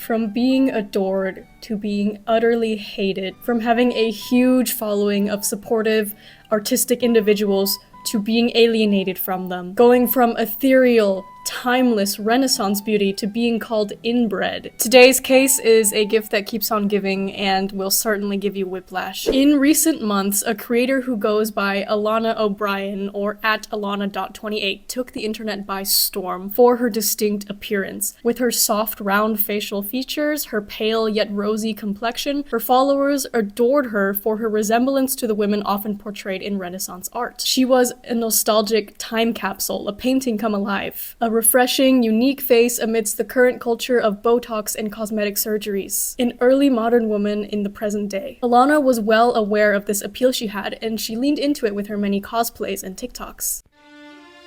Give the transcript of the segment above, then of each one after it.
From being adored to being utterly hated, from having a huge following of supportive, artistic individuals to being alienated from them, going from ethereal, timeless Renaissance beauty to being called inbred. Today's case is a gift that keeps on giving and will certainly give you whiplash. In recent months, a creator who goes by Alana O'Brien or at Alana.28 took the internet by storm for her distinct appearance. With her soft, round facial features, her pale yet rosy complexion, her followers adored her for her resemblance to the women often portrayed in Renaissance art. She was a nostalgic time capsule, a painting come alive, a refreshing, unique face amidst the current culture of Botox and cosmetic surgeries. An early modern woman in the present day. Alana was well aware of this appeal she had, and she leaned into it with her many cosplays and TikToks.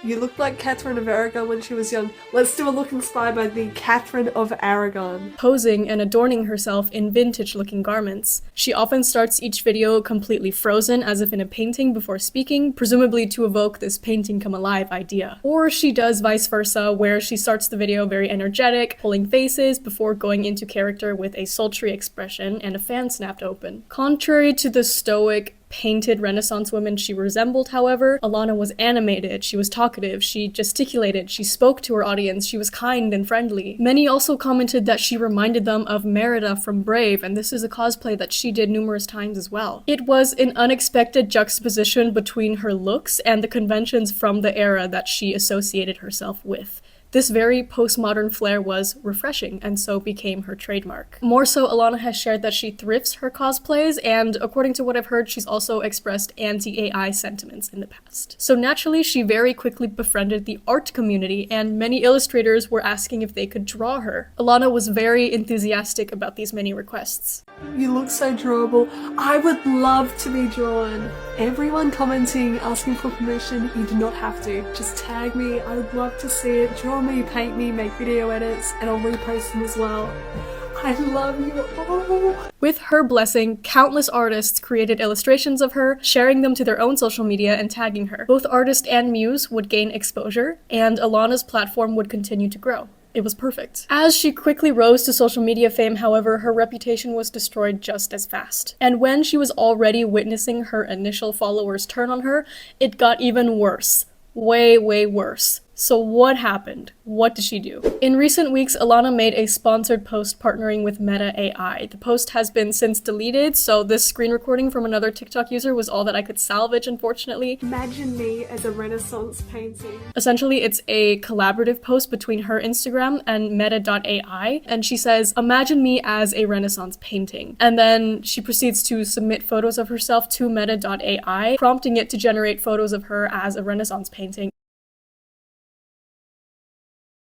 You looked like Catherine of Aragon when she was young. Let's do a look inspired by the Catherine of Aragon. Posing and adorning herself in vintage-looking garments. She often starts each video completely frozen, as if in a painting, before speaking, presumably to evoke this painting come alive idea. Or she does vice versa, where she starts the video very energetic, pulling faces, before going into character with a sultry expression and a fan snapped open. Contrary to the stoic, painted Renaissance women she resembled, however, Alana was animated, she was talkative, she gesticulated, she spoke to her audience, she was kind and friendly. Many also commented that she reminded them of Merida from Brave, and this is a cosplay that she did numerous times as well. It was an unexpected juxtaposition between her looks and the conventions from the era that she associated herself with. This very postmodern flair was refreshing, and so became her trademark. More so, Alana has shared that she thrifts her cosplays, and according to what I've heard, she's also expressed anti-AI sentiments in the past. So naturally, she very quickly befriended the art community, and many illustrators were asking if they could draw her. Alana was very enthusiastic about these many requests. You look so drawable. I would love to be drawn. Everyone commenting, asking for permission, you do not have to. Just tag me, I would love to see it. Draw me, paint me, make video edits, and I'll repost them as well. I love you all. With her blessing, countless artists created illustrations of her, sharing them to their own social media and tagging her. Both artist and muse would gain exposure, and Alana's platform would continue to grow. It was perfect. As she quickly rose to social media fame, however, her reputation was destroyed just as fast. And when she was already witnessing her initial followers turn on her, it got even worse. Way, way worse. So what happened? What did she do? In recent weeks, Alana made a sponsored post partnering with Meta AI. The post has been since deleted, so this screen recording from another TikTok user was all that I could salvage, unfortunately. Imagine me as a Renaissance painting. Essentially, it's a collaborative post between her Instagram and Meta.ai, and she says, "Imagine me as a Renaissance painting." And then she proceeds to submit photos of herself to Meta.ai, prompting it to generate photos of her as a Renaissance painting.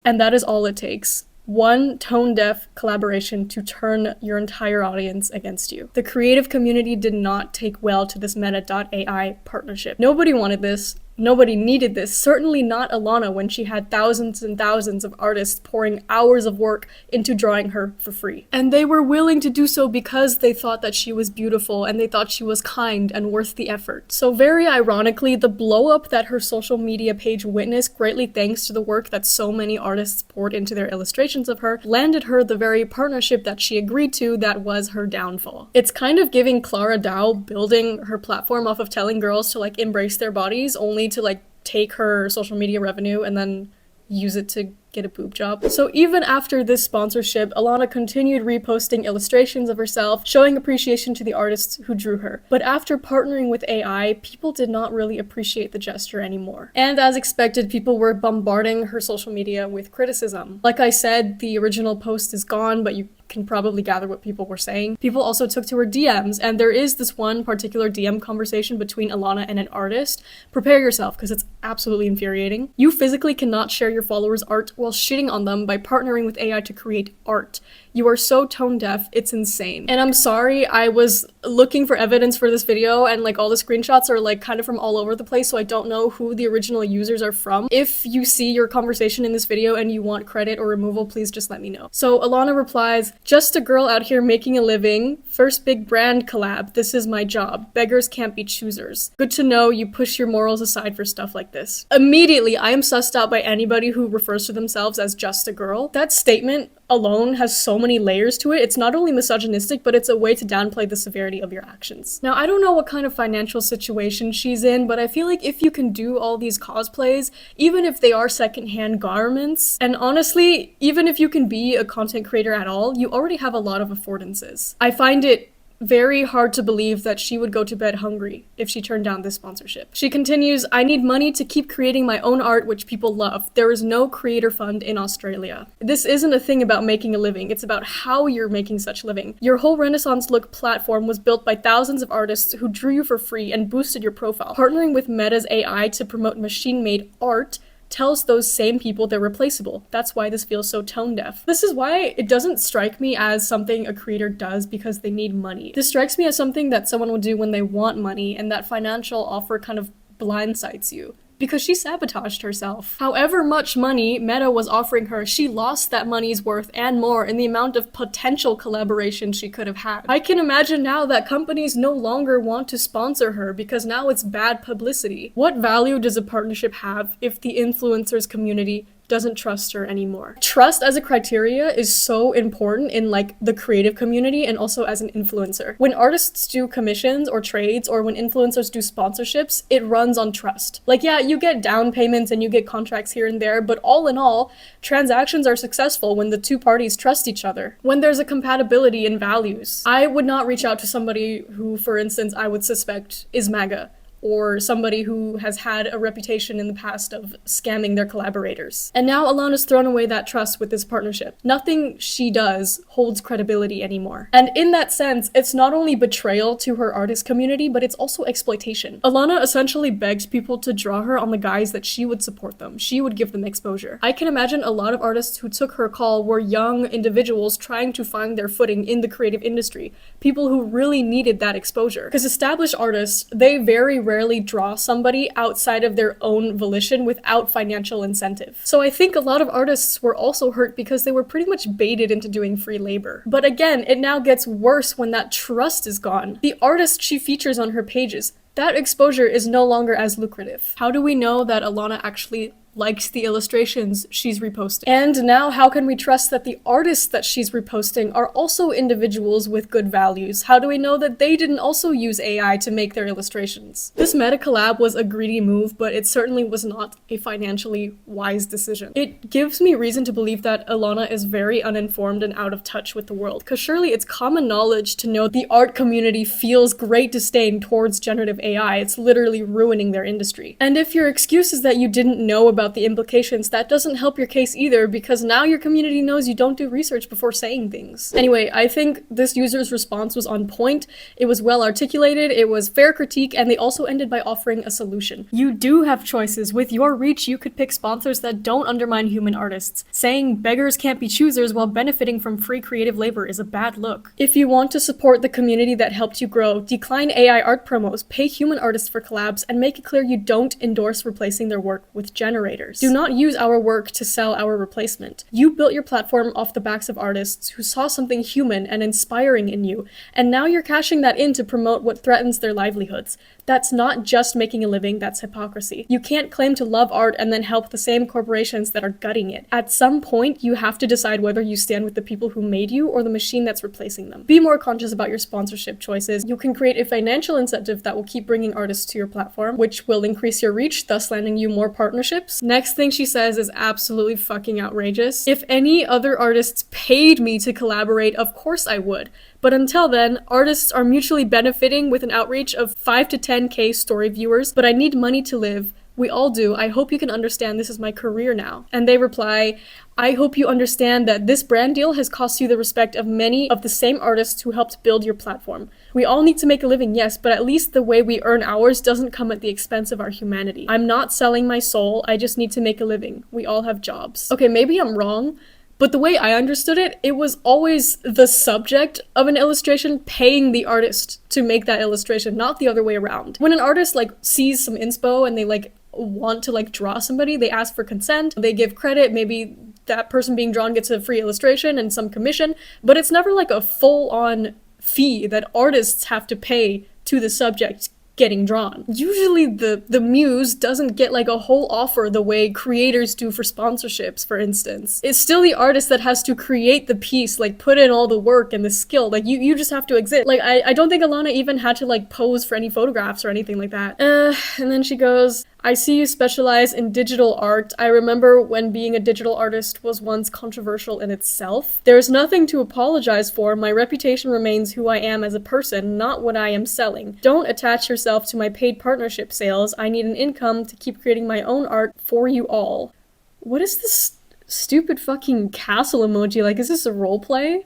And that is all it takes. One tone-deaf collaboration to turn your entire audience against you. The creative community did not take well to this Meta.ai partnership. Nobody wanted this. Nobody needed this, certainly not Alana when she had thousands and thousands of artists pouring hours of work into drawing her for free. And they were willing to do so because they thought that she was beautiful and they thought she was kind and worth the effort. So very ironically, the blow-up that her social media page witnessed, greatly thanks to the work that so many artists poured into their illustrations of her, landed her the very partnership that she agreed to that was her downfall. It's kind of giving Clara Dow building her platform off of telling girls to embrace their bodies, only to take her social media revenue and then use it to get a boob job. So even after this sponsorship, Alana continued reposting illustrations of herself, showing appreciation to the artists who drew her. But after partnering with AI, people did not really appreciate the gesture anymore. And as expected, people were bombarding her social media with criticism. Like I said, the original post is gone, but you can probably gather what people were saying. People also took to her DMs, and there is this one particular DM conversation between Alana and an artist. Prepare yourself, because it's absolutely infuriating. You physically cannot share your followers' art while shitting on them by partnering with AI to create art. You are so tone deaf, it's insane. And I'm sorry, I was looking for evidence for this video and all the screenshots are kind of from all over the place, so I don't know who the original users are from. If you see your conversation in this video and you want credit or removal, please just let me know. So Alana replies, "Just a girl out here making a living. First big brand collab. This is my job. Beggars can't be choosers. Good to know you push your morals aside for stuff like this." Immediately, I am sussed out by anybody who refers to themselves as just a girl. That statement alone has so many layers to it. It's not only misogynistic, but it's a way to downplay the severity of your actions. Now, I don't know what kind of financial situation she's in, but I feel like if you can do all these cosplays, even if they are secondhand garments, and honestly, even if you can be a content creator at all, you already have a lot of affordances. I find it very hard to believe that she would go to bed hungry if she turned down this sponsorship. She continues, I need money to keep creating my own art which people love. There is no creator fund in Australia. This isn't a thing about making a living, it's about how you're making such living. Your whole Renaissance look platform was built by thousands of artists who drew you for free and boosted your profile. Partnering with Meta's AI to promote machine-made art tells those same people they're replaceable. That's why this feels so tone deaf. This is why it doesn't strike me as something a creator does because they need money. This strikes me as something that someone would do when they want money, and that financial offer kind of blindsides you. Because she sabotaged herself. However much money Meta was offering her, she lost that money's worth and more in the amount of potential collaboration she could have had. I can imagine now that companies no longer want to sponsor her because now it's bad publicity. What value does a partnership have if the influencers community doesn't trust her anymore? Trust as a criteria is so important in like the creative community and also as an influencer. When artists do commissions or trades or when influencers do sponsorships, it runs on trust. Like, yeah, you get down payments and you get contracts here and there, but all in all, transactions are successful when the two parties trust each other, when there's a compatibility in values. I would not reach out to somebody who, for instance, I would suspect is MAGA, or somebody who has had a reputation in the past of scamming their collaborators. And now Alana's thrown away that trust with this partnership. Nothing she does holds credibility anymore. And in that sense, it's not only betrayal to her artist community, but it's also exploitation. Alana essentially begged people to draw her on the guise that she would support them. She would give them exposure. I can imagine a lot of artists who took her call were young individuals trying to find their footing in the creative industry. People who really needed that exposure. Because established artists, they very rarely draw somebody outside of their own volition without financial incentive. So I think a lot of artists were also hurt because they were pretty much baited into doing free labor. But again, it now gets worse when that trust is gone. The artist she features on her pages, that exposure is no longer as lucrative. How do we know that Alana actually likes the illustrations she's reposting? And now how can we trust that the artists that she's reposting are also individuals with good values? How do we know that they didn't also use AI to make their illustrations? This meta collab was a greedy move, but it certainly was not a financially wise decision. It gives me reason to believe that Alana is very uninformed and out of touch with the world, because surely it's common knowledge to know the art community feels great disdain towards generative AI. It's literally ruining their industry. And if your excuse is that you didn't know about the implications, that doesn't help your case either, because now your community knows you don't do research before saying things. Anyway, I think this user's response was on point, it was well articulated, it was fair critique, and they also ended by offering a solution. You do have choices. With your reach, you could pick sponsors that don't undermine human artists. Saying beggars can't be choosers while benefiting from free creative labor is a bad look. If you want to support the community that helped you grow, decline AI art promos, pay human artists for collabs, and make it clear you don't endorse replacing their work with generators. Do not use our work to sell our replacement. You built your platform off the backs of artists who saw something human and inspiring in you, and now you're cashing that in to promote what threatens their livelihoods. That's not just making a living, that's hypocrisy. You can't claim to love art and then help the same corporations that are gutting it. At some point, you have to decide whether you stand with the people who made you or the machine that's replacing them. Be more conscious about your sponsorship choices. You can create a financial incentive that will keep bringing artists to your platform, which will increase your reach, thus landing you more partnerships. Next thing she says is absolutely fucking outrageous. If any other artists paid me to collaborate, of course I would. But until then, artists are mutually benefiting with an outreach of 5 to 10K story viewers, but I need money to live. We all do. I hope you can understand this is my career now. And they reply, I hope you understand that this brand deal has cost you the respect of many of the same artists who helped build your platform. We all need to make a living, yes, but at least the way we earn ours doesn't come at the expense of our humanity. I'm not selling my soul, I just need to make a living. We all have jobs. Okay, maybe I'm wrong, but the way I understood it, it was always the subject of an illustration paying the artist to make that illustration, not the other way around. When an artist sees some inspo and they want to draw somebody, they ask for consent, they give credit, maybe that person being drawn gets a free illustration and some commission, but it's never a full-on fee that artists have to pay to the subject getting drawn. Usually the muse doesn't get like a whole offer the way creators do for sponsorships, for instance. It's still the artist that has to create the piece, like put in all the work and the skill. Like you just have to exist. Like I don't think Alana even had to like pose for any photographs or anything like that. And then she goes, I see you specialize in digital art. I remember when being a digital artist was once controversial in itself. There's nothing to apologize for. My reputation remains who I am as a person, not what I am selling. Don't attach yourself to my paid partnership sales. I need an income to keep creating my own art for you all. What is this stupid fucking castle emoji? Like, is this a roleplay?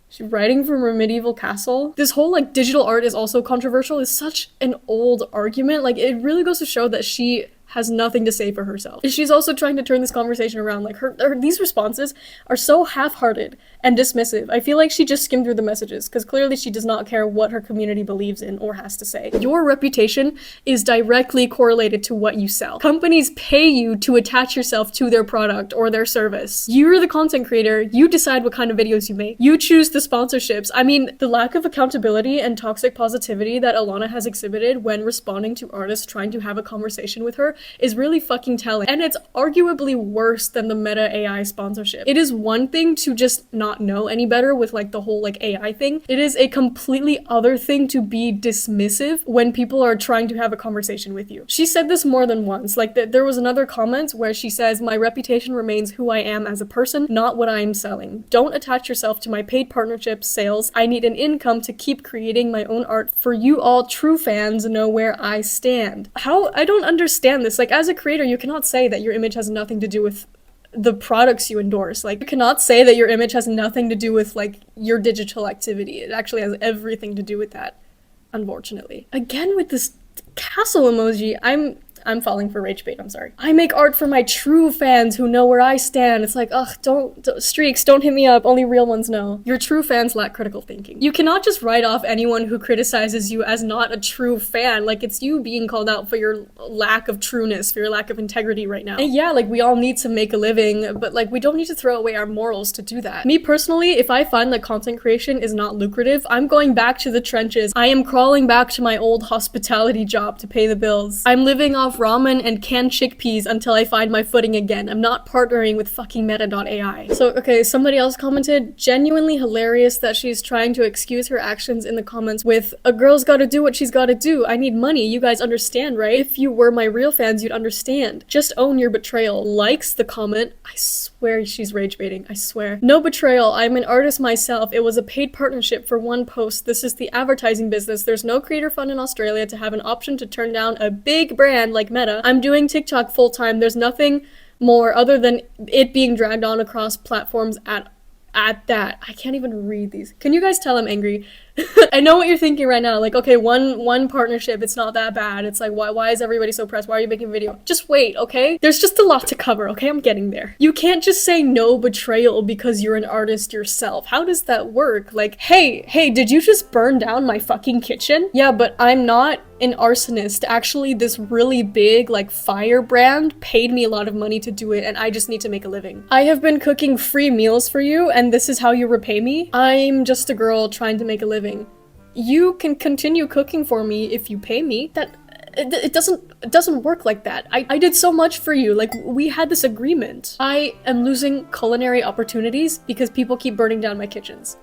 She's writing from a medieval castle. This whole like digital art is also controversial is such an old argument. Like it really goes to show that she has nothing to say for herself. She's also trying to turn this conversation around. Like these responses are so half-hearted and dismissive. I feel like she just skimmed through the messages because clearly she does not care what her community believes in or has to say. Your reputation is directly correlated to what you sell. Companies pay you to attach yourself to their product or their service. You're the content creator. You decide what kind of videos you make. You choose the sponsorships. I mean, the lack of accountability and toxic positivity that Alana has exhibited when responding to artists trying to have a conversation with her is really fucking telling. And it's arguably worse than the Meta AI sponsorship. It is one thing to just not know any better with like the whole like AI thing. It is a completely other thing to be dismissive when people are trying to have a conversation with you. She said this more than once. Like there was another comment where she says, my reputation remains who I am as a person, not what I am selling. Don't attach yourself to my paid partnerships sales. I need an income to keep creating my own art for you all true fans know where I stand. How? I don't understand this. Like as a creator, you cannot say that your image has nothing to do with the products you endorse. Like you cannot say that your image has nothing to do with like your digital activity. It actually has everything to do with that, unfortunately. Again with this castle emoji, I'm falling for rage bait, I'm sorry. I make art for my true fans who know where I stand. It's like, ugh, don't streaks, don't hit me up, only real ones know. Your true fans lack critical thinking. You cannot just write off anyone who criticizes you as not a true fan. Like, it's you being called out for your lack of trueness, for your lack of integrity right now. And yeah, like, we all need to make a living, but like, we don't need to throw away our morals to do that. Me personally, if I find that content creation is not lucrative, I'm going back to the trenches. I am crawling back to my old hospitality job to pay the bills. I'm living off ramen and canned chickpeas until I find my footing again. I'm not partnering with fucking meta.ai. So, okay, somebody else commented, genuinely hilarious that she's trying to excuse her actions in the comments with, a girl's gotta do what she's gotta do. I need money. You guys understand, right? If you were my real fans, you'd understand. Just own your betrayal. Likes the comment. I swear she's rage baiting. I swear. No betrayal. I'm an artist myself. It was a paid partnership for one post. This is the advertising business. There's no creator fund in Australia to have an option to turn down a big brand like Meta. I'm doing TikTok full time. There's nothing more other than it being dragged on across platforms at that. I can't even read these. Can you guys tell I'm angry? I know what you're thinking right now. Like, okay, one partnership, it's not that bad. It's like, why is everybody so pressed? Why are you making a video? Just wait, okay? There's just a lot to cover, okay? I'm getting there. You can't just say no betrayal because you're an artist yourself. How does that work? Like, hey, did you just burn down my fucking kitchen? Yeah, but I'm not an arsonist. Actually, this really big, like, fire brand paid me a lot of money to do it, and I just need to make a living. I have been cooking free meals for you, and this is how you repay me? I'm just a girl trying to make a living. You can continue cooking for me if you pay me. It doesn't work like that. I did so much for you. Like, we had this agreement. I am losing culinary opportunities because people keep burning down my kitchens.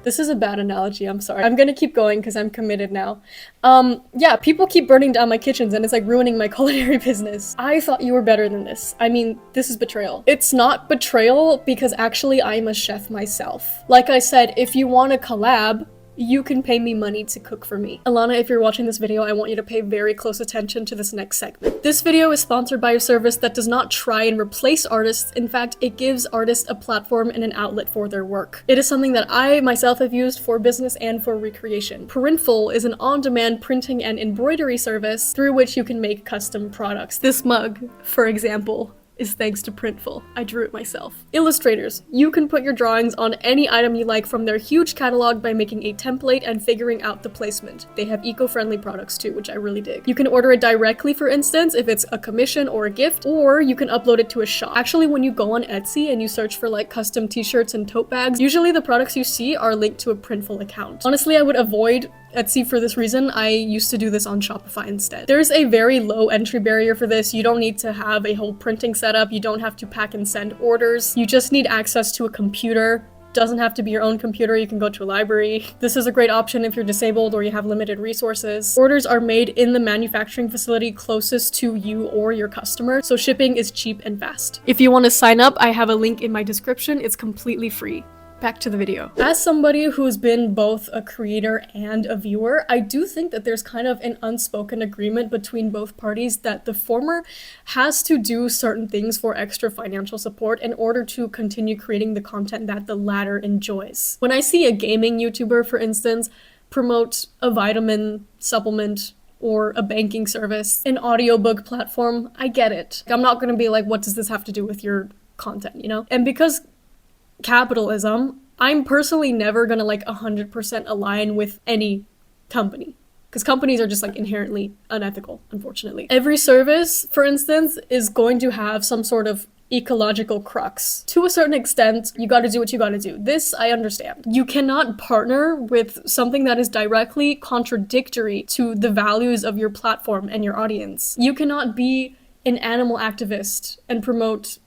This is a bad analogy, I'm sorry. I'm gonna keep going because I'm committed now. Yeah, people keep burning down my kitchens and it's like ruining my culinary business. I thought you were better than this. I mean, this is betrayal. It's not betrayal because actually I'm a chef myself. Like I said, if you want to collab, you can pay me money to cook for me. Alana, if you're watching this video, I want you to pay very close attention to this next segment. This video is sponsored by a service that does not try and replace artists. In fact, it gives artists a platform and an outlet for their work. It is something that I myself have used for business and for recreation. Printful is an on-demand printing and embroidery service through which you can make custom products. This mug, for example, is thanks to Printful. I drew it myself. Illustrators. You can put your drawings on any item you like from their huge catalog by making a template and figuring out the placement. They have eco-friendly products too, which I really dig. You can order it directly, for instance, if it's a commission or a gift, or you can upload it to a shop. Actually, when you go on Etsy and you search for like custom t-shirts and tote bags, usually the products you see are linked to a Printful account. Honestly, I would avoid Etsy for this reason. I used to do this on Shopify instead. There's a very low entry barrier for this. You don't need to have a whole printing setup. You don't have to pack and send orders. You just need access to a computer. Doesn't have to be your own computer, you can go to a library. This is a great option if you're disabled or you have limited resources. Orders are made in the manufacturing facility closest to you or your customer, so shipping is cheap and fast. If you want to sign up, I have a link in my description. It's completely free. Back to the video. As somebody who's been both a creator and a viewer, I do think that there's kind of an unspoken agreement between both parties that the former has to do certain things for extra financial support in order to continue creating the content that the latter enjoys. When I see a gaming YouTuber, for instance, promote a vitamin supplement or a banking service, an audiobook platform, I get it. I'm not gonna be like, what does this have to do with your content, you know? And because capitalism, I'm personally never gonna like 100% align with any company, because companies are just like inherently unethical, unfortunately. Every service, for instance, is going to have some sort of ecological crux. To a certain extent, you gotta do what you gotta do. This I understand. You cannot partner with something that is directly contradictory to the values of your platform and your audience. You cannot be an animal activist and promote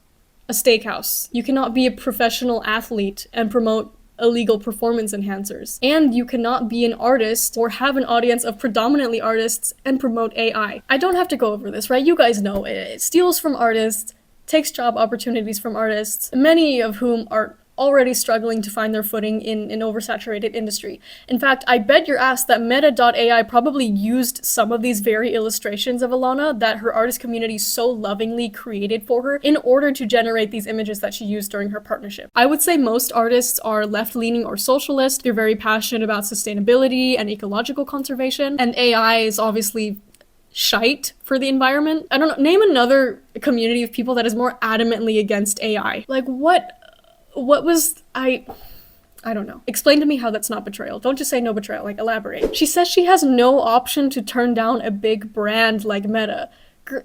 a steakhouse. You cannot be a professional athlete and promote illegal performance enhancers. And you cannot be an artist or have an audience of predominantly artists and promote AI. I don't have to go over this, right? You guys know it steals from artists, takes job opportunities from artists, many of whom are already struggling to find their footing in an oversaturated industry. In fact, I bet your ass that Meta.ai probably used some of these very illustrations of Alana that her artist community so lovingly created for her in order to generate these images that she used during her partnership. I would say most artists are left-leaning or socialist. They're very passionate about sustainability and ecological conservation, and AI is obviously shite for the environment. I don't know, name another community of people that is more adamantly against AI. Like what was I don't know. Explain to me how that's not betrayal. Don't just say no betrayal, like elaborate. She says she has no option to turn down a big brand like Meta.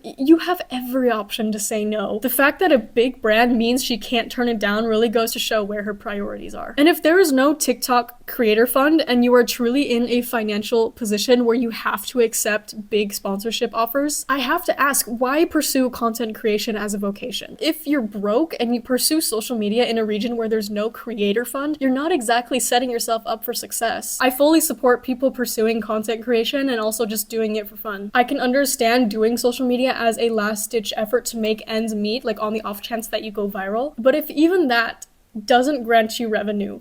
You have every option to say no. The fact that a big brand means she can't turn it down really goes to show where her priorities are. And if there is no TikTok creator fund and you are truly in a financial position where you have to accept big sponsorship offers, I have to ask, why pursue content creation as a vocation? If you're broke and you pursue social media in a region where there's no creator fund, you're not exactly setting yourself up for success. I fully support people pursuing content creation and also just doing it for fun. I can understand doing social media as a last-ditch effort to make ends meet, like on the off chance that you go viral. But if even that doesn't grant you revenue,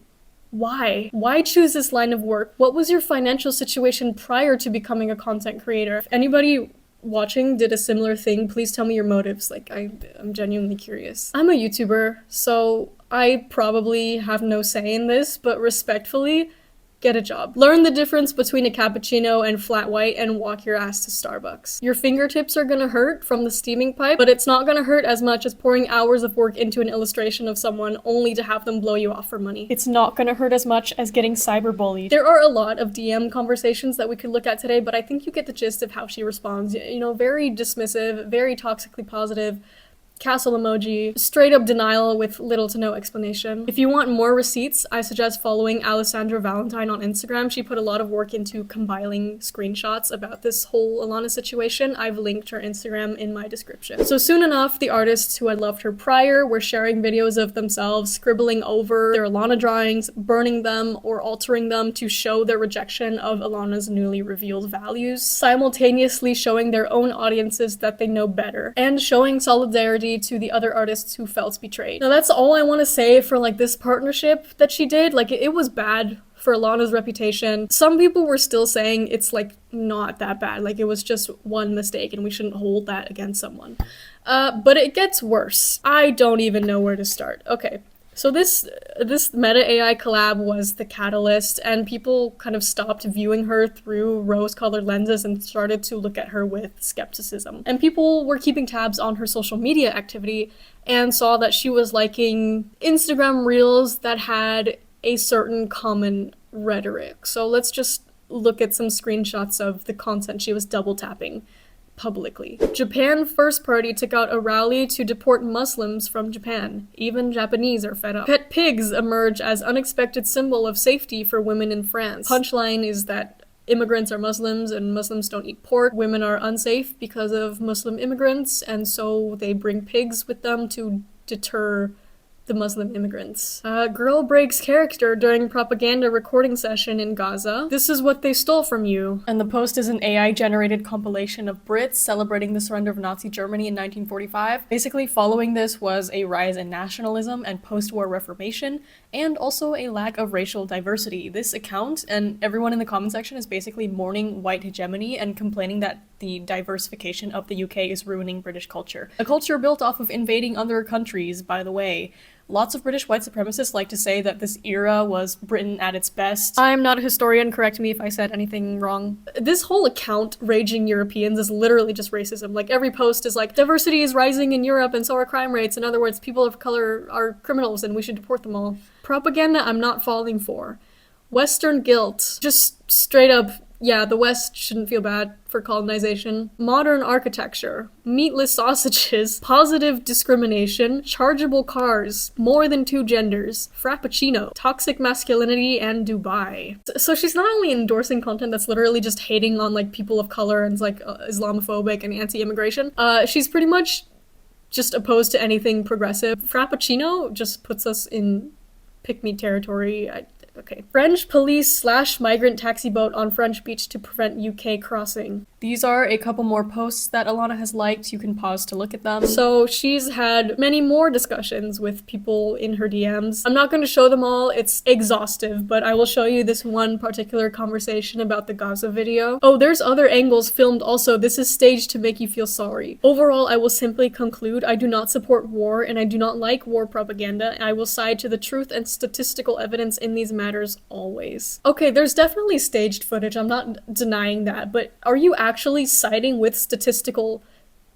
why? Why choose this line of work? What was your financial situation prior to becoming a content creator? If anybody watching did a similar thing, please tell me your motives. Like, I'm genuinely curious. I'm a YouTuber, so I probably have no say in this, but respectfully, get a job. Learn the difference between a cappuccino and flat white and walk your ass to Starbucks. Your fingertips are gonna hurt from the steaming pipe, but it's not gonna hurt as much as pouring hours of work into an illustration of someone only to have them blow you off for money. It's not gonna hurt as much as getting cyberbullied. There are a lot of DM conversations that we could look at today, but I think you get the gist of how she responds. You know, very dismissive, very toxically positive, castle emoji, straight up denial with little to no explanation. If you want more receipts, I suggest following Alessandra Valentine on Instagram. She put a lot of work into compiling screenshots about this whole Alana situation. I've linked her Instagram in my description. So soon enough, the artists who had loved her prior were sharing videos of themselves scribbling over their Alana drawings, burning them, or altering them to show their rejection of Alana's newly revealed values, simultaneously showing their own audiences that they know better, and showing solidarity to the other artists who felt betrayed. Now that's all I want to say for like this partnership that she did. Like it was bad for Alana's reputation. Some people were still saying it's like not that bad, like it was just one mistake and we shouldn't hold that against someone. But it gets worse. I don't even know where to start. Okay. So this Meta AI collab was the catalyst, and people kind of stopped viewing her through rose-colored lenses and started to look at her with skepticism. And people were keeping tabs on her social media activity and saw that she was liking Instagram reels that had a certain common rhetoric. So let's just look at some screenshots of the content she was double tapping publicly. Japan First Party took out a rally to deport Muslims from Japan. Even Japanese are fed up. Pet pigs emerge as unexpected symbol of safety for women in France. Punchline is that immigrants are Muslims and Muslims don't eat pork. Women are unsafe because of Muslim immigrants, and so they bring pigs with them to deter the Muslim immigrants. Girl breaks character during propaganda recording session in Gaza. This is what they stole from you. And the post is an AI-generated compilation of Brits celebrating the surrender of Nazi Germany in 1945. Basically, following this was a rise in nationalism and post-war reformation, and also a lack of racial diversity. This account and everyone in the comment section is basically mourning white hegemony and complaining that the diversification of the UK is ruining British culture. A culture built off of invading other countries, by the way. Lots of British white supremacists like to say that this era was Britain at its best. I'm not a historian, correct me if I said anything wrong. This whole account, Raging Europeans, is literally just racism. Like, every post is like, diversity is rising in Europe and so are crime rates. In other words, people of color are criminals and we should deport them all. Propaganda I'm not falling for. Western guilt. Just straight up, yeah, the West shouldn't feel bad for colonization. Modern architecture. Meatless sausages. Positive discrimination. Chargeable cars. More than 2 genders. Frappuccino. Toxic masculinity and Dubai. So she's not only endorsing content that's literally just hating on like people of color and like Islamophobic and anti-immigration. She's pretty much just opposed to anything progressive. Frappuccino just puts us in pick-me territory. Okay. French police / migrant taxi boat on French beach to prevent UK crossing. These are a couple more posts that Alana has liked. You can pause to look at them. So she's had many more discussions with people in her DMs. I'm not going to show them all. It's exhaustive, but I will show you this one particular conversation about the Gaza video. Oh, there's other angles filmed also. This is staged to make you feel sorry. Overall, I will simply conclude I do not support war and I do not like war propaganda. I will side to the truth and statistical evidence in these matters always. Okay, there's definitely staged footage. I'm not denying that, but are you actually siding with statistical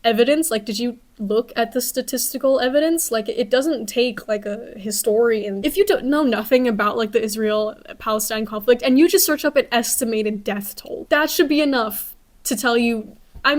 evidence? Like, did you look at the statistical evidence? Like, it doesn't take like a historian. If you don't know nothing about like the Israel-Palestine conflict and you just search up an estimated death toll, that should be enough to tell you I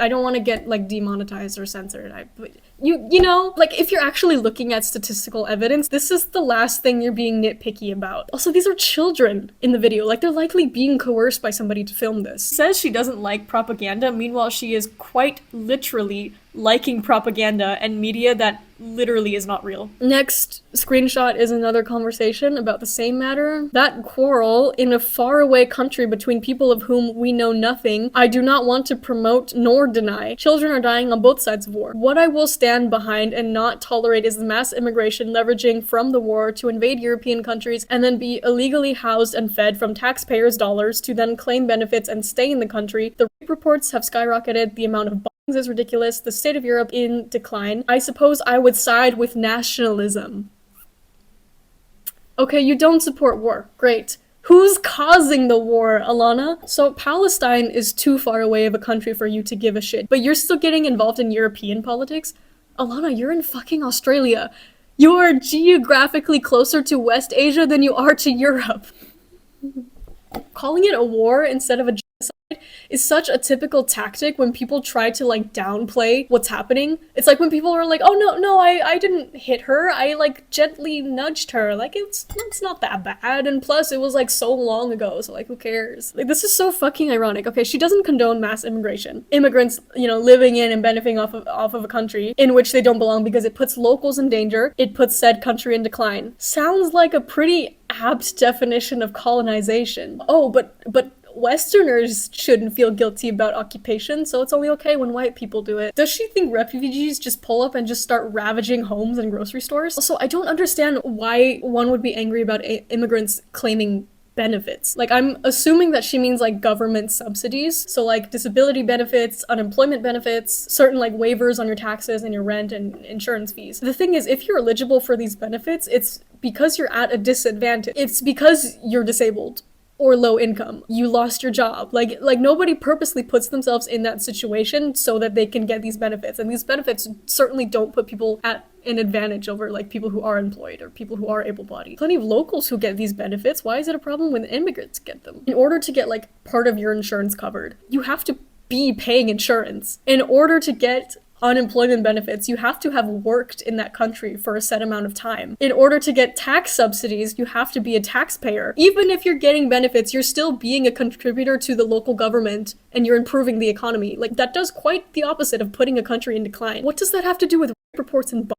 don't want to get like demonetized or censored. But you know, like if you're actually looking at statistical evidence, this is the last thing you're being nitpicky about. Also, these are children in the video. Like, they're likely being coerced by somebody to film this. Says she doesn't like propaganda. Meanwhile, she is quite literally liking propaganda and media that literally is not real. Next screenshot is another conversation about the same matter. That quarrel in a faraway country between people of whom we know nothing, I do not want to promote nor deny. Children are dying on both sides of war. What I will stand behind and not tolerate is the mass immigration leveraging from the war to invade European countries and then be illegally housed and fed from taxpayers' dollars to then claim benefits and stay in the country. The rape reports have skyrocketed. The amount of bombings is ridiculous. The state of Europe in decline. I suppose I would side with nationalism. Okay, you don't support war. Great. Who's causing the war, Alana? So Palestine is too far away of a country for you to give a shit, but you're still getting involved in European politics? Alana, you're in fucking Australia. You are geographically closer to West Asia than you are to Europe. Calling it a war instead of a genocide is such a typical tactic when people try to like downplay what's happening. It's like when people are like, oh no, I didn't hit her, I like gently nudged her, like it's not that bad, and plus it was like so long ago, so like who cares? Like, this is so fucking ironic. Okay, she doesn't condone mass immigration, immigrants, you know, living in and benefiting off of a country in which they don't belong because it puts locals in danger, it puts said country in decline. Sounds like a pretty apt definition of colonization. Oh, but Westerners shouldn't feel guilty about occupation, so it's only okay when white people do it. Does she think refugees just pull up and just start ravaging homes and grocery stores? Also, I don't understand why one would be angry about immigrants claiming benefits. Like, I'm assuming that she means like government subsidies, so like disability benefits, unemployment benefits, certain like waivers on your taxes and your rent and insurance fees. The thing is, if you're eligible for these benefits, it's because you're at a disadvantage. It's because you're disabled or low income. You lost your job. Like nobody purposely puts themselves in that situation so that they can get these benefits. And these benefits certainly don't put people at an advantage over like people who are employed or people who are able-bodied. Plenty of locals who get these benefits. Why is it a problem when immigrants get them? In order to get like part of your insurance covered, you have to be paying insurance. In order to get unemployment benefits, you have to have worked in that country for a set amount of time. In order to get tax subsidies, you have to be a taxpayer. Even if you're getting benefits, you're still being a contributor to the local government and you're improving the economy. Like, that does quite the opposite of putting a country in decline. What does that have to do with rape reports and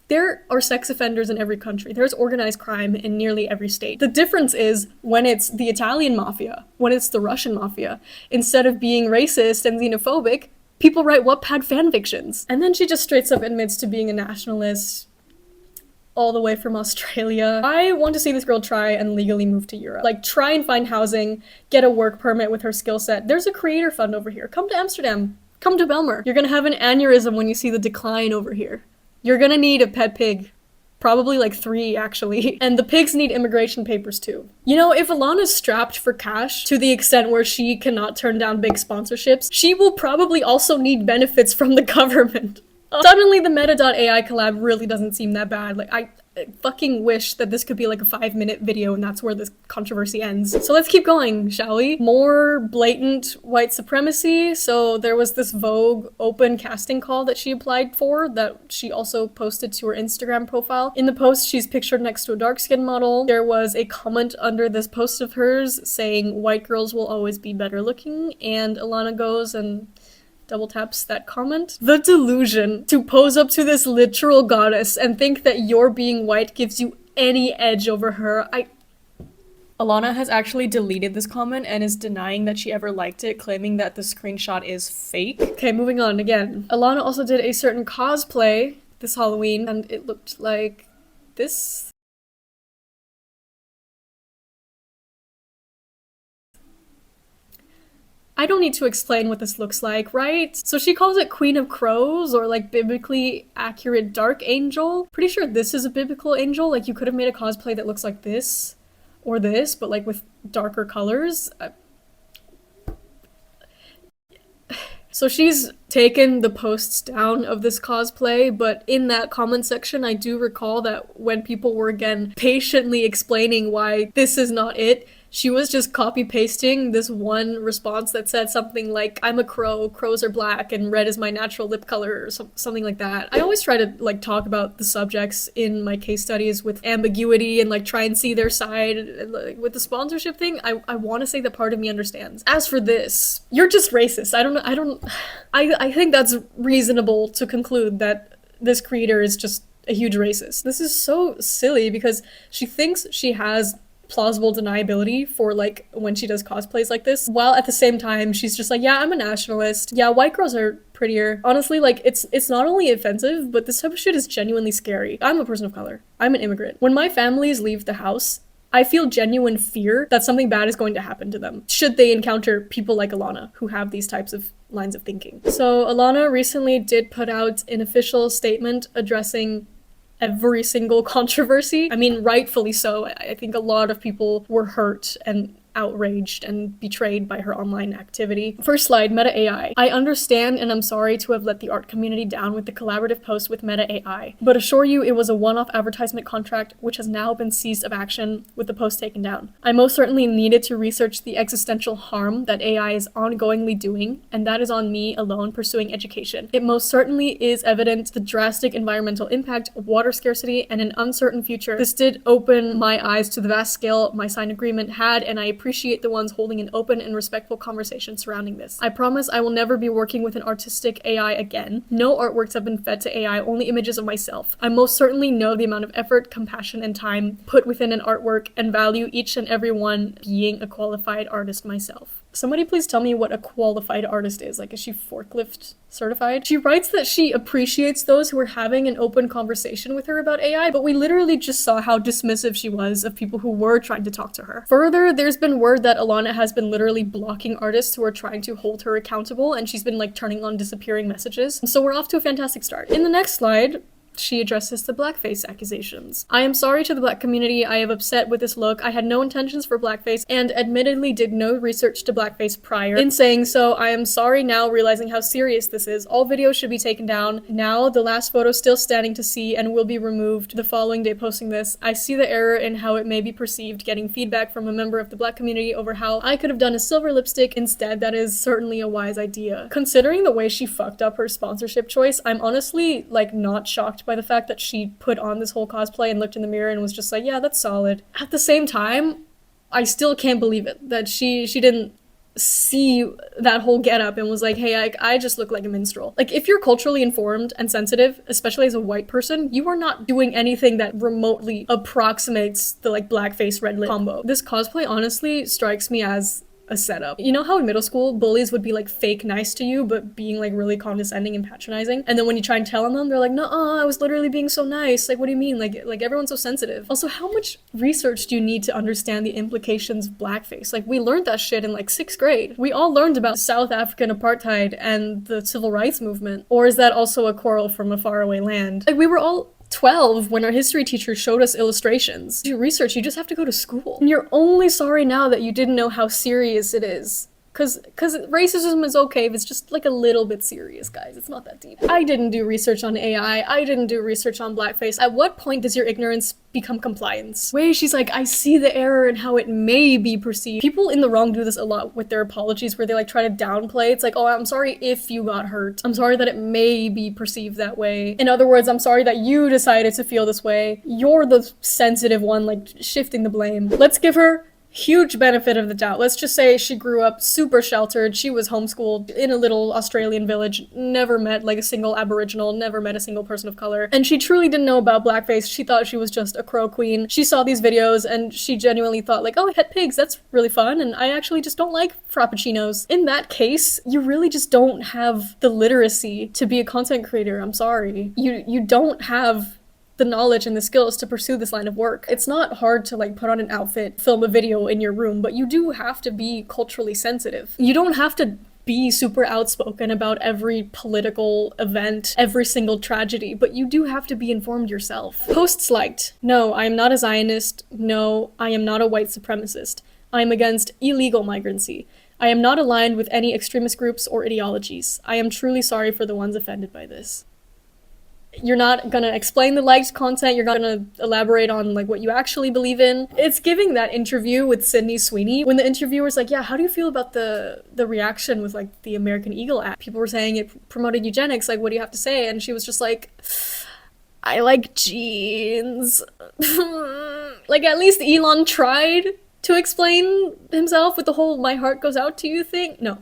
There are sex offenders in every country. There's organized crime in nearly every state. The difference is when it's the Italian mafia, when it's the Russian mafia, instead of being racist and xenophobic, people write Wattpad fanfictions. And then she just straight up admits to being a nationalist all the way from Australia. I want to see this girl try and legally move to Europe. Like, try and find housing, get a work permit with her skill set. There's a creator fund over here. Come to Amsterdam. Come to Belmer. You're gonna have an aneurysm when you see the decline over here. You're gonna need a pet pig. Probably like 3, actually. And the pigs need immigration papers too. You know, if Alana's strapped for cash to the extent where she cannot turn down big sponsorships, she will probably also need benefits from the government. Suddenly the Meta.ai collab really doesn't seem that bad. Like, I fucking wish that this could be like a 5-minute video and that's where this controversy ends. So let's keep going, shall we? More blatant white supremacy. So there was this Vogue open casting call that she applied for that she also posted to her Instagram profile. In the post, she's pictured next to a dark-skinned model. There was a comment under this post of hers saying, "White girls will always be better looking," and Alana goes and double taps that comment. The delusion to pose up to this literal goddess and think that your being white gives you any edge over her. Alana has actually deleted this comment and is denying that she ever liked it, claiming that the screenshot is fake. Okay, moving on again. Alana also did a certain cosplay this Halloween and it looked like this. I don't need to explain what this looks like, right? So she calls it Queen of Crows or like biblically accurate dark angel. Pretty sure this is a biblical angel. Like, you could have made a cosplay that looks like this or this, but like with darker colors. So she's taken the posts down of this cosplay, but in that comment section, I do recall that when people were again patiently explaining why this is not it, she was just copy-pasting this one response that said something like, "I'm a crow, crows are black, and red is my natural lip color," or something like that. I always try to like talk about the subjects in my case studies with ambiguity and like try and see their side. Like, with the sponsorship thing, I want to say that part of me understands. As for this, you're just racist. I think that's reasonable to conclude that this creator is just a huge racist. This is so silly because she thinks she has plausible deniability for like when she does cosplays like this, while at the same time she's just like, yeah, I'm a nationalist, yeah, white girls are prettier. Honestly, like, it's not only offensive, but this type of shit is genuinely scary. I'm a person of color. I'm an immigrant. When my families leave the house, I feel genuine fear that something bad is going to happen to them should they encounter people like Alana who have these types of lines of thinking. So Alana recently did put out an official statement addressing every single controversy. I mean, rightfully so. I think a lot of people were hurt and outraged and betrayed by her online activity. First slide, Meta AI. I understand and I'm sorry to have let the art community down with the collaborative post with Meta AI, but assure you it was a one-off advertisement contract which has now been seized of action with the post taken down. I most certainly needed to research the existential harm that AI is ongoingly doing, and that is on me alone pursuing education. It most certainly is evident the drastic environmental impact of water scarcity and an uncertain future. This did open my eyes to the vast scale my signed agreement had, and I appreciate the ones holding an open and respectful conversation surrounding this. I promise I will never be working with an artistic AI again. No artworks have been fed to AI, only images of myself. I most certainly know the amount of effort, compassion, and time put within an artwork and value each and every one being a qualified artist myself. Somebody please tell me what a qualified artist is. Like, is she forklift certified? She writes that she appreciates those who are having an open conversation with her about AI, but we literally just saw how dismissive she was of people who were trying to talk to her. Further, there's been word that Alana has been literally blocking artists who are trying to hold her accountable, and she's been like turning on disappearing messages. So we're off to a fantastic start. In the next slide, She addresses the blackface accusations. I am sorry to the black community. I am upset with this look. I had no intentions for blackface and admittedly did no research to blackface prior. In saying so, I am sorry now realizing how serious this is. All videos should be taken down. Now, the last photo still standing to see and will be removed the following day posting this. I see the error in how it may be perceived, getting feedback from a member of the black community over how I could have done a silver lipstick instead. That is certainly a wise idea. Considering the way she fucked up her sponsorship choice, I'm honestly, like, not shocked by the fact that she put on this whole cosplay and looked in the mirror and was just like, yeah, that's solid. At the same time, I still can't believe it that she didn't see that whole getup and was like, hey, I just look like a minstrel. Like, if you're culturally informed and sensitive, especially as a white person, you are not doing anything that remotely approximates the, like, blackface red lip combo. This cosplay honestly strikes me as a setup. You know how in middle school bullies would be like fake nice to you but being like really condescending and patronizing, and then when you try and tell them, they're like, no, I was literally being so nice. Like, what do you mean? Like everyone's so sensitive. Also, how much research do you need to understand the implications of blackface? Like, we learned that shit in like 6th grade. We all learned about South African apartheid and the civil rights movement. Or is that also a quarrel from a faraway land? Like, we were all 12 when our history teacher showed us illustrations. To research, you just have to go to school. And you're only sorry now that you didn't know how serious it is. Cause racism is okay if it's just like a little bit serious, guys. It's not that deep. I didn't do research on AI. I didn't do research on blackface. At what point does your ignorance become compliance? Wait, she's like, I see the error in how it may be perceived. People in the wrong do this a lot with their apologies where they like try to downplay. It's like, oh, I'm sorry if you got hurt. I'm sorry that it may be perceived that way. In other words, I'm sorry that you decided to feel this way. You're the sensitive one, like shifting the blame. Let's give her huge benefit of the doubt. Let's just say she grew up super sheltered. She was homeschooled in a little Australian village, never met like a single Aboriginal, never met a single person of color, and she truly didn't know about blackface. She thought she was just a crow queen. She saw these videos and she genuinely thought like, oh, pet pigs, that's really fun, and I actually just don't like frappuccinos. In that case, you really just don't have the literacy to be a content creator. I'm sorry. You don't have the knowledge and the skills to pursue this line of work. It's not hard to like put on an outfit, film a video in your room, but you do have to be culturally sensitive. You don't have to be super outspoken about every political event, every single tragedy, but you do have to be informed yourself. Posts liked. No, I am not a Zionist. No, I am not a white supremacist. I am against illegal migrancy. I am not aligned with any extremist groups or ideologies. I am truly sorry for the ones offended by this. You're not gonna explain the liked content, you're not gonna elaborate on like what you actually believe in. It's giving that interview with Sydney Sweeney when the interviewer's like, yeah, how do you feel about the reaction with like the American Eagle Act? People were saying it promoted eugenics, like what do you have to say? And she was just like, I like jeans. Like, at least Elon tried to explain himself with the whole my heart goes out to you thing. No.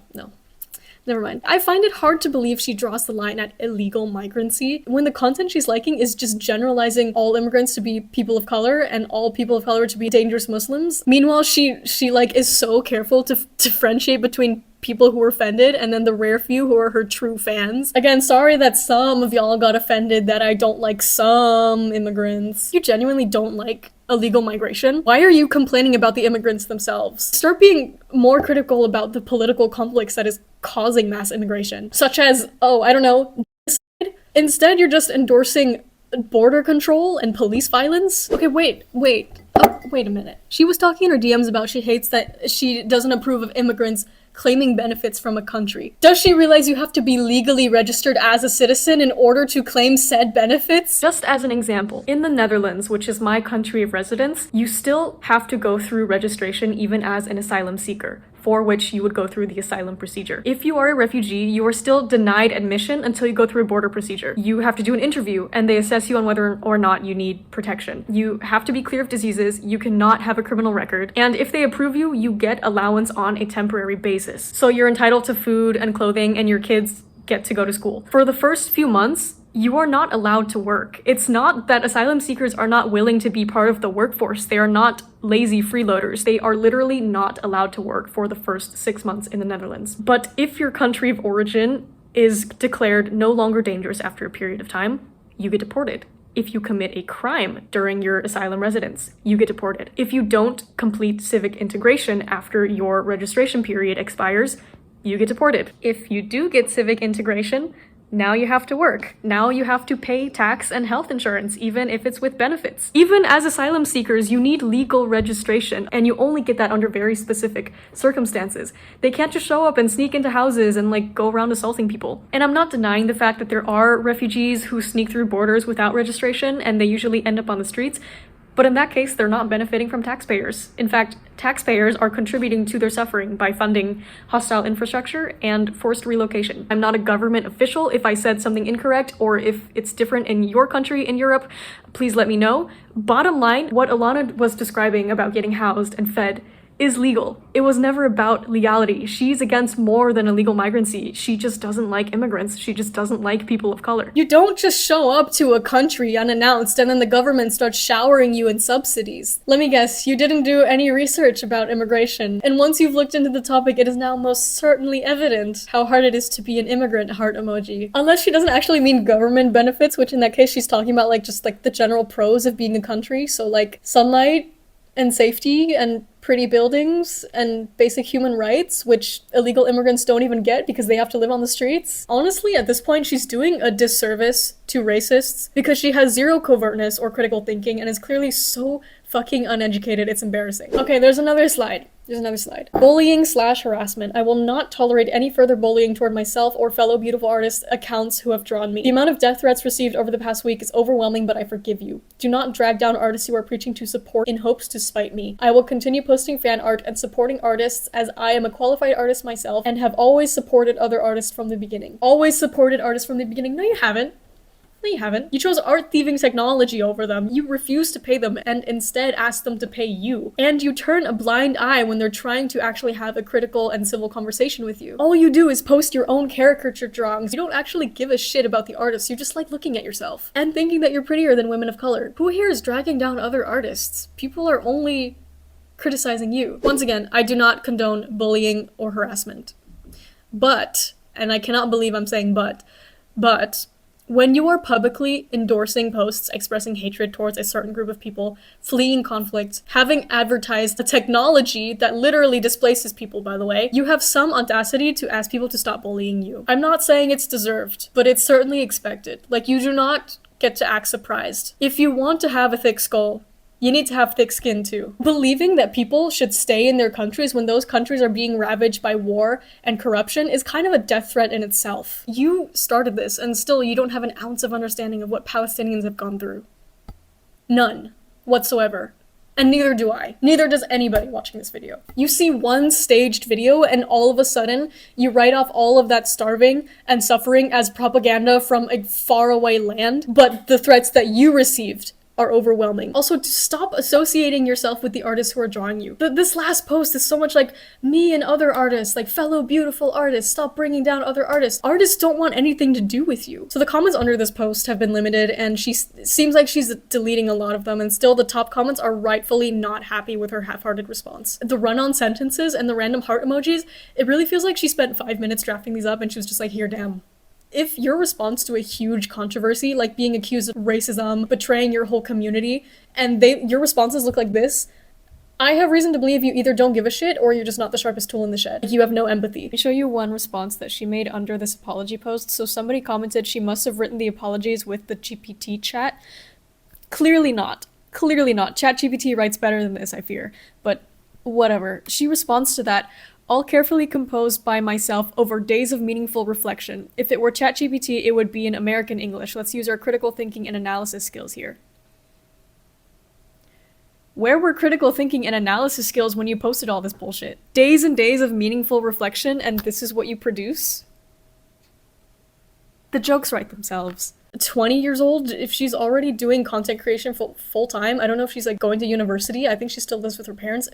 Never mind. I find it hard to believe she draws the line at illegal migrancy when the content she's liking is just generalizing all immigrants to be people of color and all people of color to be dangerous Muslims. Meanwhile, she like is so careful to differentiate between people who were offended and then the rare few who are her true fans. Again, sorry that some of y'all got offended that I don't like some immigrants. You genuinely don't like illegal migration? Why are you complaining about the immigrants themselves? Start being more critical about the political conflicts that is causing mass immigration, such as, oh, I don't know, genocide. Instead, you're just endorsing border control and police violence. Okay, wait. Oh, wait a minute. She was talking in her DMs about she doesn't approve of immigrants claiming benefits from a country. Does she realize you have to be legally registered as a citizen in order to claim said benefits? Just as an example, in the Netherlands, which is my country of residence, you still have to go through registration even as an asylum seeker, for which you would go through the asylum procedure. If you are a refugee, you are still denied admission until you go through a border procedure. You have to do an interview and they assess you on whether or not you need protection. You have to be clear of diseases, you cannot have a criminal record, and if they approve you, you get allowance on a temporary basis. So you're entitled to food and clothing and your kids get to go to school. For the first few months, you are not allowed to work. It's not that asylum seekers are not willing to be part of the workforce. They are not lazy freeloaders. They are literally not allowed to work for the first 6 months in the Netherlands. But if your country of origin is declared no longer dangerous after a period of time, you get deported. If you commit a crime during your asylum residence, you get deported. If you don't complete civic integration after your registration period expires, you get deported. If you do get civic integration, Now you have to work. Now you have to pay tax and health insurance, even if it's with benefits. Even as asylum seekers, you need legal registration, and you only get that under very specific circumstances. They can't just show up and sneak into houses and like go around assaulting people. And I'm not denying the fact that there are refugees who sneak through borders without registration, and they usually end up on the streets. But in that case, they're not benefiting from taxpayers. In fact, taxpayers are contributing to their suffering by funding hostile infrastructure and forced relocation. I'm not a government official. If I said something incorrect or if it's different in your country in Europe, please let me know. Bottom line, what Alana was describing about getting housed and fed is legal. It was never about legality. She's against more than illegal migrancy. She just doesn't like immigrants. She just doesn't like people of color. You don't just show up to a country unannounced and then the government starts showering you in subsidies. Let me guess, you didn't do any research about immigration. And once you've looked into the topic, it is now most certainly evident how hard it is to be an immigrant, heart emoji. Unless she doesn't actually mean government benefits, which in that case she's talking about like just like the general pros of being a country. So like sunlight and safety and pretty buildings and basic human rights, which illegal immigrants don't even get because they have to live on the streets. Honestly, at this point, she's doing a disservice to racists because she has zero covertness or critical thinking and is clearly so fucking uneducated, it's embarrassing. Okay, there's another slide. Bullying/harassment. I will not tolerate any further bullying toward myself or fellow beautiful artists accounts who have drawn me. The amount of death threats received over the past week is overwhelming, but I forgive you. Do not drag down artists you are preaching to support in hopes to spite me. I will continue posting fan art and supporting artists as I am a qualified artist myself and have always supported other artists from the beginning. Always supported artists from the beginning. No, you haven't. No, you haven't. You chose art thieving technology over them. You refuse to pay them and instead ask them to pay you. And you turn a blind eye when they're trying to actually have a critical and civil conversation with you. All you do is post your own caricature drawings. You don't actually give a shit about the artist. You just like looking at yourself and thinking that you're prettier than women of color. Who here is dragging down other artists? People are only criticizing you. Once again, I do not condone bullying or harassment. But, and I cannot believe I'm saying but, when you are publicly endorsing posts expressing hatred towards a certain group of people, fleeing conflict, having advertised a technology that literally displaces people, by the way, you have some audacity to ask people to stop bullying you. I'm not saying it's deserved, but it's certainly expected. Like, you do not get to act surprised. If you want to have a thick skull, you need to have thick skin too. Believing that people should stay in their countries when those countries are being ravaged by war and corruption is kind of a death threat in itself. You started this, and still you don't have an ounce of understanding of what Palestinians have gone through. None whatsoever. And neither do I. Neither does anybody watching this video. You see one staged video and all of a sudden you write off all of that starving and suffering as propaganda from a faraway land, but the threats that you received are overwhelming. Also, to stop associating yourself with the artists who are drawing you. This last post is so much like me and other artists, like fellow beautiful artists. Stop bringing down other artists. Artists don't want anything to do with you. So the comments under this post have been limited, and seems like she's deleting a lot of them, and still the top comments are rightfully not happy with her half-hearted response. The run-on sentences and the random heart emojis, it really feels like she spent 5 minutes drafting these up and she was just like, here, damn. If your response to a huge controversy, like being accused of racism, betraying your whole community, and your responses look like this, I have reason to believe you either don't give a shit or you're just not the sharpest tool in the shed. Like, you have no empathy. Let me show you one response that she made under this apology post. So somebody commented she must have written the apologies with the GPT chat. Clearly not. Clearly not. ChatGPT writes better than this, I fear. But whatever. She responds to that, all carefully composed by myself over days of meaningful reflection. If it were ChatGPT, it would be in American English. Let's use our critical thinking and analysis skills here. Where were critical thinking and analysis skills when you posted all this bullshit? Days and days of meaningful reflection, and this is what you produce? The jokes write themselves. 20 years old, if she's already doing content creation full time, I don't know if she's like going to university. I think she still lives with her parents.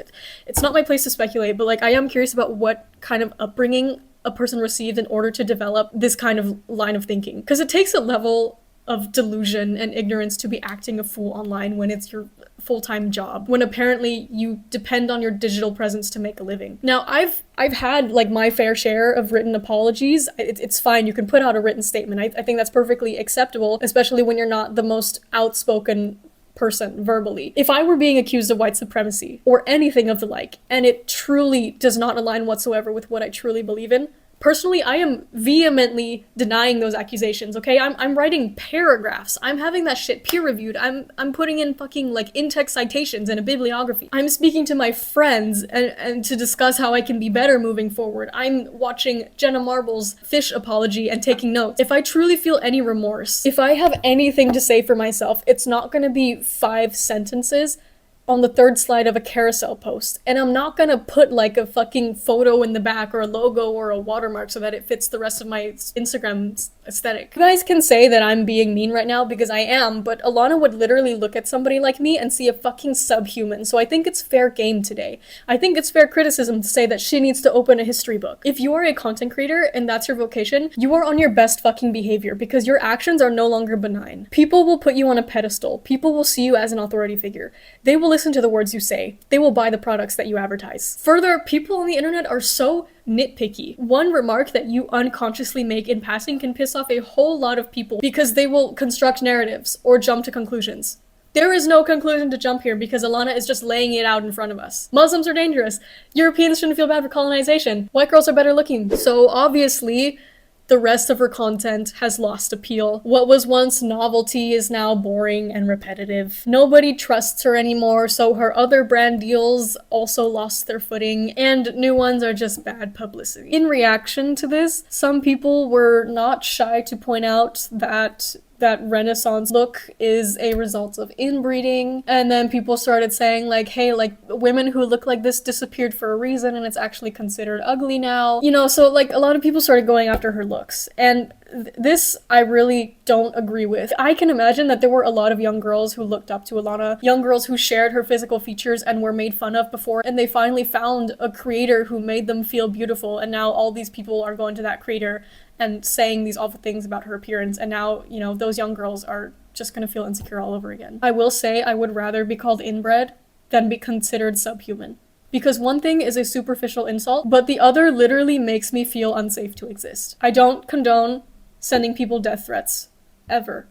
It's not my place to speculate, but like I am curious about what kind of upbringing a person received in order to develop this kind of line of thinking. Because it takes a level of delusion and ignorance to be acting a fool online when it's your full-time job, when apparently you depend on your digital presence to make a living. Now, I've had like my fair share of written apologies. It's fine, you can put out a written statement. I think that's perfectly acceptable, especially when you're not the most outspoken person verbally. If I were being accused of white supremacy or anything of the like, and it truly does not align whatsoever with what I truly believe in, Personally, I am vehemently denying those accusations, okay? I'm writing paragraphs. I'm having that shit peer-reviewed. I'm putting in fucking, like, in-text citations and a bibliography. I'm speaking to my friends and to discuss how I can be better moving forward. I'm watching Jenna Marbles' fish apology and taking notes. If I truly feel any remorse, if I have anything to say for myself, it's not gonna be 5 sentences on the 3rd slide of a carousel post. And I'm not gonna put like a fucking photo in the back or a logo or a watermark so that it fits the rest of my Instagram aesthetic. You guys can say that I'm being mean right now because I am, but Alana would literally look at somebody like me and see a fucking subhuman. So I think it's fair game today. I think it's fair criticism to say that she needs to open a history book. If you are a content creator and that's your vocation, you are on your best fucking behavior because your actions are no longer benign. People will put you on a pedestal. People will see you as an authority figure. They will listen to the words you say. They will buy the products that you advertise. Further, people on the internet are so nitpicky. One remark that you unconsciously make in passing can piss off a whole lot of people because they will construct narratives or jump to conclusions. There is no conclusion to jump here because Alana is just laying it out in front of us. Muslims are dangerous. Europeans shouldn't feel bad for colonization. White girls are better looking. So obviously, the rest of her content has lost appeal. What was once novelty is now boring and repetitive. Nobody trusts her anymore, so her other brand deals also lost their footing, and new ones are just bad publicity. In reaction to this, some people were not shy to point out that Renaissance look is a result of inbreeding, and then people started saying like, hey, like, women who look like this disappeared for a reason and it's actually considered ugly now. You know, so like a lot of people started going after her looks, and this I really don't agree with. I can imagine that there were a lot of young girls who looked up to Alana, young girls who shared her physical features and were made fun of before, and they finally found a creator who made them feel beautiful, and now all these people are going to that creator and saying these awful things about her appearance, and now, you know, those young girls are just gonna feel insecure all over again. I will say I would rather be called inbred than be considered subhuman. Because one thing is a superficial insult, but the other literally makes me feel unsafe to exist. I don't condone sending people death threats, ever.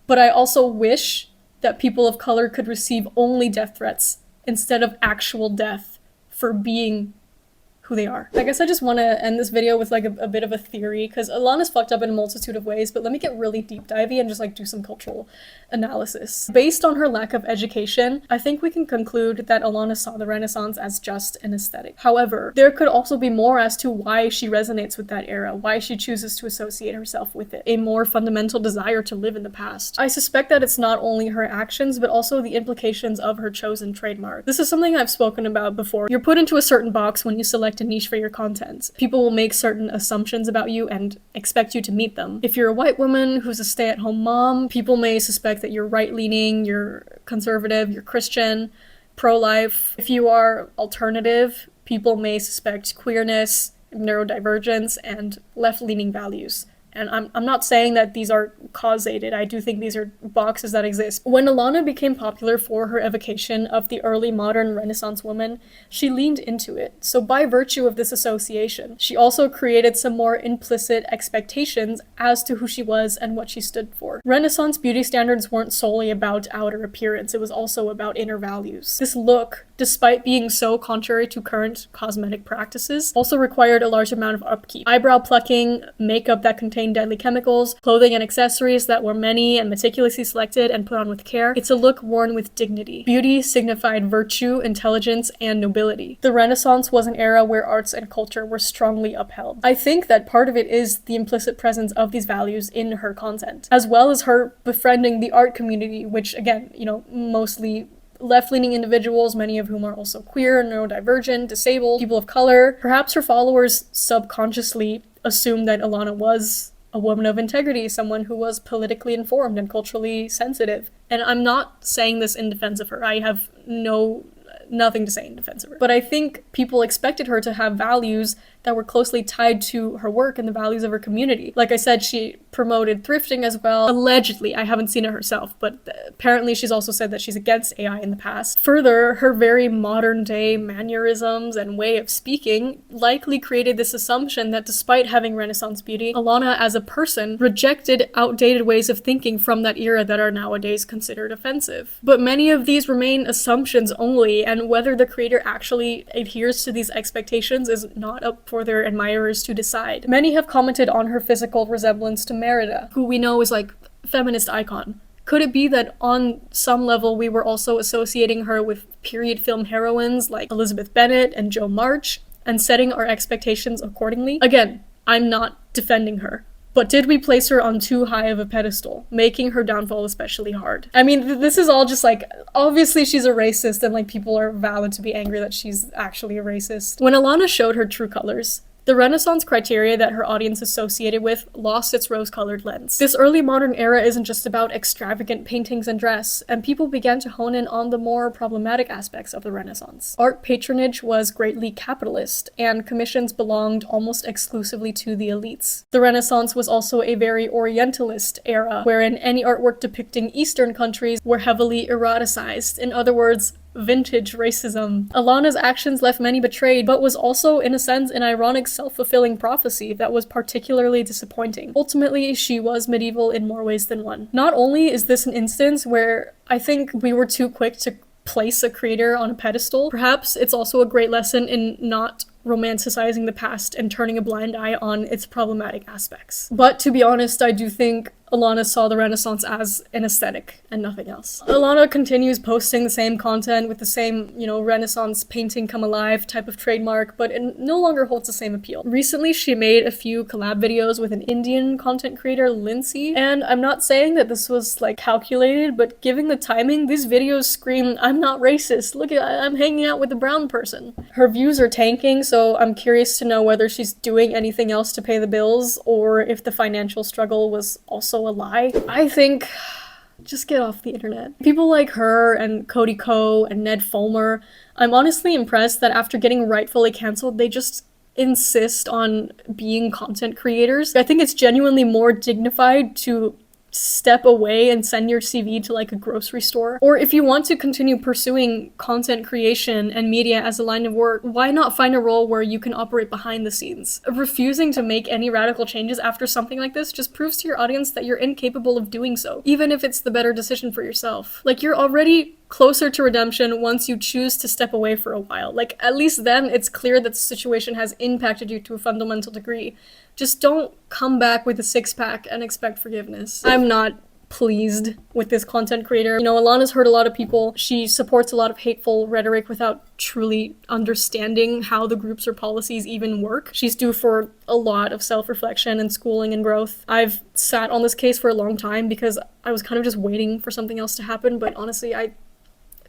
But I also wish that people of color could receive only death threats instead of actual death for being who they are. I guess I just want to end this video with like a bit of a theory, because Alana's fucked up in a multitude of ways, but let me get really deep divey and just like do some cultural analysis. Based on her lack of education, I think we can conclude that Alana saw the Renaissance as just an aesthetic. However, there could also be more as to why she resonates with that era, why she chooses to associate herself with it, a more fundamental desire to live in the past. I suspect that it's not only her actions, but also the implications of her chosen trademark. This is something I've spoken about before. You're put into a certain box when you select a niche for your content. People will make certain assumptions about you and expect you to meet them. If you're a white woman who's a stay-at-home mom, people may suspect that you're right-leaning, you're conservative, you're Christian, pro-life. If you are alternative, people may suspect queerness, neurodivergence, and left-leaning values. And I'm not saying that these are causated. I do think these are boxes that exist. When Alana became popular for her evocation of the early modern Renaissance woman, she leaned into it. So by virtue of this association, she also created some more implicit expectations as to who she was and what she stood for. Renaissance beauty standards weren't solely about outer appearance. It was also about inner values. This look, despite being so contrary to current cosmetic practices, also required a large amount of upkeep. Eyebrow plucking, makeup that contained deadly chemicals, clothing and accessories that were many and meticulously selected and put on with care. It's a look worn with dignity. Beauty signified virtue, intelligence, and nobility. The Renaissance was an era where arts and culture were strongly upheld. I think that part of it is the implicit presence of these values in her content, as well as her befriending the art community, which again, you know, mostly left-leaning individuals, many of whom are also queer, neurodivergent, disabled, people of color. Perhaps her followers subconsciously assumed that Alana was a woman of integrity, someone who was politically informed and culturally sensitive. And I'm not saying this in defense of her. I have nothing to say in defense of her. But I think people expected her to have values that were closely tied to her work and the values of her community. Like I said, she promoted thrifting as well. Allegedly, I haven't seen it herself, but apparently she's also said that she's against AI in the past. Further, her very modern day mannerisms and way of speaking likely created this assumption that despite having Renaissance beauty, Alana as a person rejected outdated ways of thinking from that era that are nowadays considered offensive. But many of these remain assumptions only, and whether the creator actually adheres to these expectations is not up for their admirers to decide. Many have commented on her physical resemblance to Merida, who we know is like a feminist icon. Could it be that on some level we were also associating her with period film heroines like Elizabeth Bennet and Jo March, and setting our expectations accordingly? Again, I'm not defending her. But did we place her on too high of a pedestal, making her downfall especially hard? I mean, this is all just like, obviously she's a racist and like people are valid to be angry that she's actually a racist. When Alana showed her true colors, the Renaissance criteria that her audience associated with lost its rose-colored lens. This early modern era isn't just about extravagant paintings and dress, and people began to hone in on the more problematic aspects of the Renaissance. Art patronage was greatly capitalist, and commissions belonged almost exclusively to the elites. The Renaissance was also a very Orientalist era, wherein any artwork depicting Eastern countries were heavily eroticized. In other words, vintage racism. Alana's actions left many betrayed, but was also, in a sense, an ironic self-fulfilling prophecy that was particularly disappointing. Ultimately, she was medieval in more ways than one. Not only is this an instance where I think we were too quick to place a creator on a pedestal, perhaps it's also a great lesson in not romanticizing the past and turning a blind eye on its problematic aspects. But to be honest, I do think Alana saw the Renaissance as an aesthetic and nothing else. Alana continues posting the same content with the same, Renaissance painting come alive type of trademark, but it no longer holds the same appeal. Recently, she made a few collab videos with an Indian content creator, Lindsay, and I'm not saying that this was like calculated, but given the timing, these videos scream, "I'm not racist, look at, I'm hanging out with a brown person." Her views are tanking, so I'm curious to know whether she's doing anything else to pay the bills, or if the financial struggle was also a lie. I think just get off the internet. People like her and Cody Ko and Ned Fulmer, I'm honestly impressed that after getting rightfully cancelled, they just insist on being content creators. I think it's genuinely more dignified to step away and send your CV to like a grocery store. Or if you want to continue pursuing content creation and media as a line of work, why not find a role where you can operate behind the scenes? Refusing to make any radical changes after something like this just proves to your audience that you're incapable of doing so, even if it's the better decision for yourself. Like, you're already closer to redemption once you choose to step away for a while. Like, at least then it's clear that the situation has impacted you to a fundamental degree. Just don't come back with a six-pack and expect forgiveness. I'm not pleased with this content creator. Alana's hurt a lot of people. She supports a lot of hateful rhetoric without truly understanding how the groups or policies even work. She's due for a lot of self-reflection and schooling and growth. I've sat on this case for a long time because I was kind of just waiting for something else to happen, but honestly, I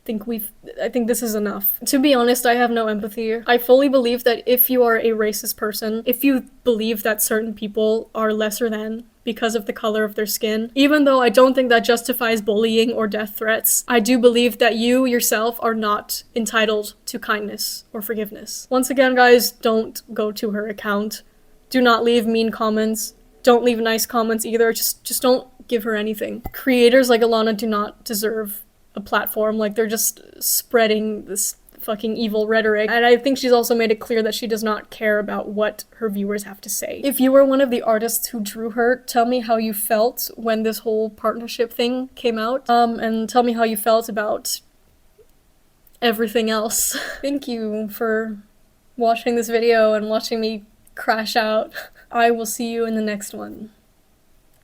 think this is enough. To be honest, I have no empathy. I fully believe that if you are a racist person, if you believe that certain people are lesser than because of the color of their skin, even though I don't think that justifies bullying or death threats, I do believe that you yourself are not entitled to kindness or forgiveness. Once again, guys, don't go to her account. Do not leave mean comments. Don't leave nice comments either. Just don't give her anything. Creators like Alana do not deserve a platform. Like, they're just spreading this fucking evil rhetoric, and I think she's also made it clear that she does not care about what her viewers have to say. If you were one of the artists who drew her, tell me how you felt when this whole partnership thing came out, and tell me how you felt about everything else. Thank you for watching this video and watching me crash out. I will see you in the next one.